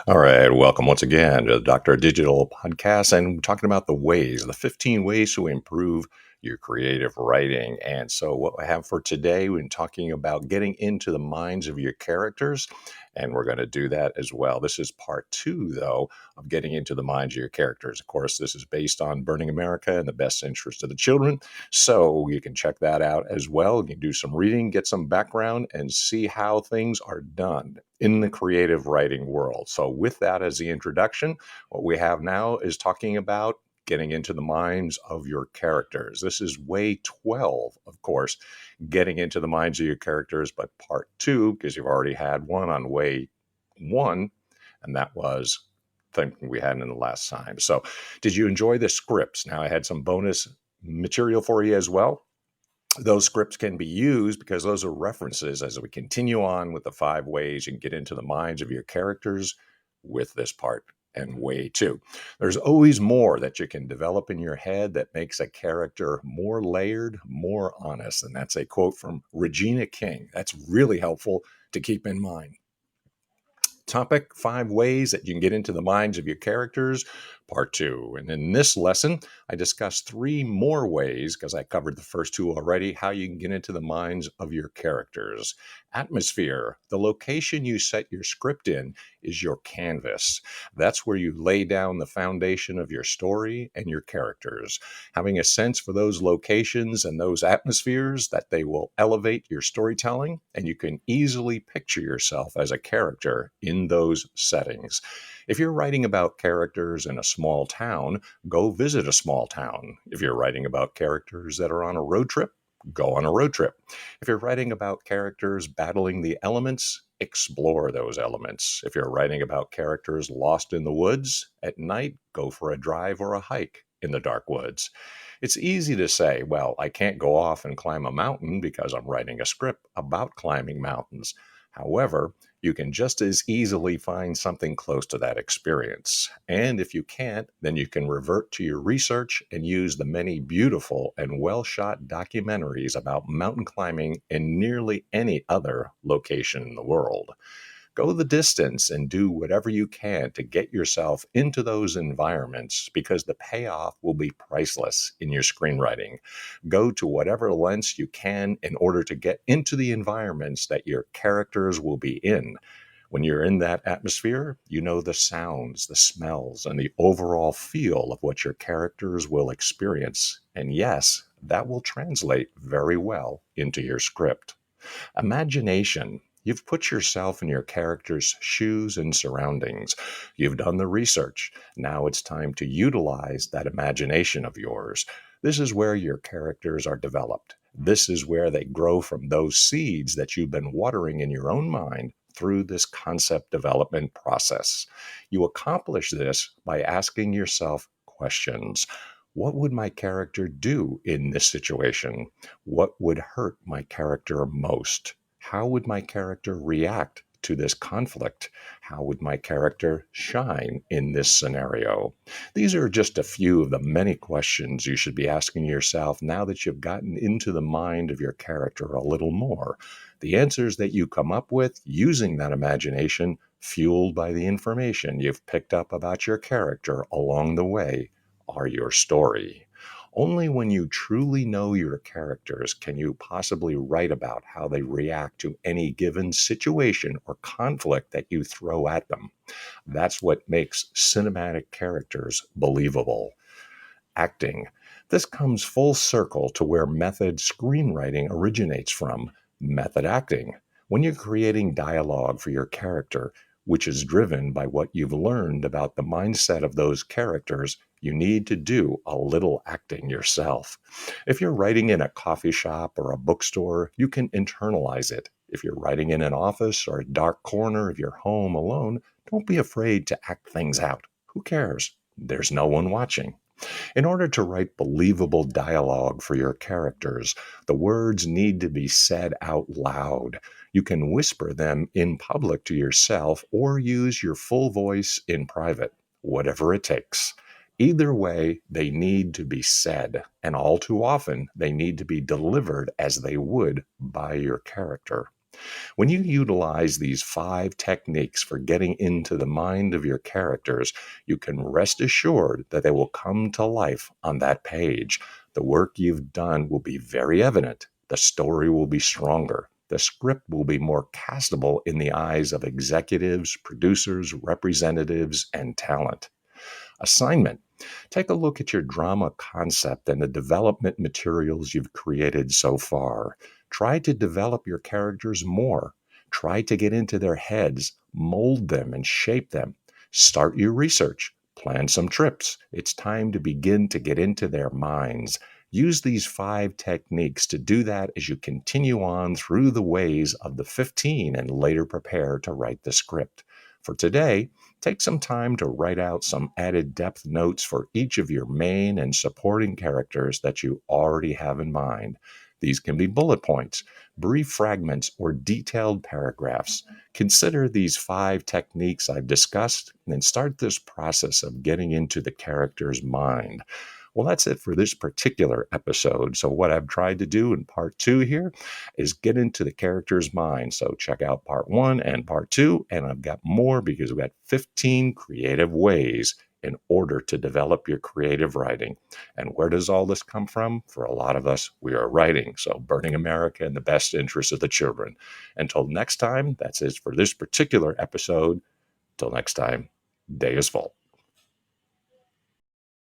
All right, welcome once again to the Dr. Digital podcast. And we're talking about the 15 ways to improve your creative writing. And so, what I have for today, we're talking about getting into the minds of your characters. And we're going to do that as well. This is part two, though, of getting into the minds of your characters. Of course, this is based on Burning America and the best interest of the children. So, you can check that out as well. You can do some reading, get some background, and see how things are done in the creative writing world. So with that as the introduction, what we have now is talking about getting into the minds of your characters. This is way 12, of course, getting into the minds of your characters, but part two, because you've already had one on way one, and that was something we had in the last time. So did you enjoy the scripts? Now I had some bonus material for you as well. Those scripts can be used because those are references as we continue on with the 5 ways you can get into the minds of your characters with this part and way 2. There's always more that you can develop in your head that makes a character more layered, more honest. And that's a quote from Regina King. That's really helpful to keep in mind. Topic 5 ways that you can get into the minds of your characters, part 2. And in this lesson, I discussed 3 more ways, because I covered the first 2 already, how you can get into the minds of your characters. Atmosphere, the location you set your script in, is your canvas. That's where you lay down the foundation of your story and your characters. Having a sense for those locations and those atmospheres, that they will elevate your storytelling, and you can easily picture yourself as a character in those settings. If you're writing about characters in a small town, go visit a small town. If you're writing about characters that are on a road trip, go on a road trip. If you're writing about characters battling the elements, explore those elements. If you're writing about characters lost in the woods at night, go for a drive or a hike in the dark woods. It's easy to say, well, I can't go off and climb a mountain because I'm writing a script about climbing mountains. However, you can just as easily find something close to that experience. And if you can't, then you can revert to your research and use the many beautiful and well-shot documentaries about mountain climbing in nearly any other location in the world. Go the distance and do whatever you can to get yourself into those environments, because the payoff will be priceless in your screenwriting. Go to whatever lengths you can in order to get into the environments that your characters will be in. When you're in that atmosphere, you know the sounds, the smells, and the overall feel of what your characters will experience. And yes, that will translate very well into your script. Imagination. You've put yourself in your character's shoes and surroundings. You've done the research. Now it's time to utilize that imagination of yours. This is where your characters are developed. This is where they grow from those seeds that you've been watering in your own mind through this concept development process. You accomplish this by asking yourself questions. What would my character do in this situation? What would hurt my character most? How would my character react to this conflict? How would my character shine in this scenario? These are just a few of the many questions you should be asking yourself now that you've gotten into the mind of your character a little more. The answers that you come up with using that imagination, fueled by the information you've picked up about your character along the way, are your story. Only when you truly know your characters can you possibly write about how they react to any given situation or conflict that you throw at them. That's what makes cinematic characters believable. Acting. This comes full circle to where method screenwriting originates from, method acting. When you're creating dialogue for your character, which is driven by what you've learned about the mindset of those characters, you need to do a little acting yourself. If you're writing in a coffee shop or a bookstore, you can internalize it. If you're writing in an office or a dark corner of your home alone, don't be afraid to act things out. Who cares? There's no one watching. In order to write believable dialogue for your characters, the words need to be said out loud. You can whisper them in public to yourself or use your full voice in private, whatever it takes. Either way, they need to be said, and all too often, they need to be delivered as they would by your character. When you utilize these 5 techniques for getting into the mind of your characters, you can rest assured that they will come to life on that page. The work you've done will be very evident. The story will be stronger. The script will be more castable in the eyes of executives, producers, representatives, and talent. Assignment: take a look at your drama concept and the development materials you've created so far. Try to develop your characters more. Try to get into their heads, mold them, and shape them. Start your research. Plan some trips. It's time to begin to get into their minds. Use these 5 techniques to do that as you continue on through the ways of the 15 and later prepare to write the script. For today, take some time to write out some added depth notes for each of your main and supporting characters that you already have in mind. These can be bullet points, brief fragments, or detailed paragraphs. Consider these 5 techniques I've discussed and start this process of getting into the character's mind. Well, that's it for this particular episode. So, what I've tried to do in part 2 here is get into the character's mind. So, check out part 1 and part 2, and I've got more because we've got 15 creative ways in order to develop your creative writing. And where does all this come from? For a lot of us, we are writing. So, burning America in the best interest of the children. Until next time, that's it for this particular episode. Till next time, day is full.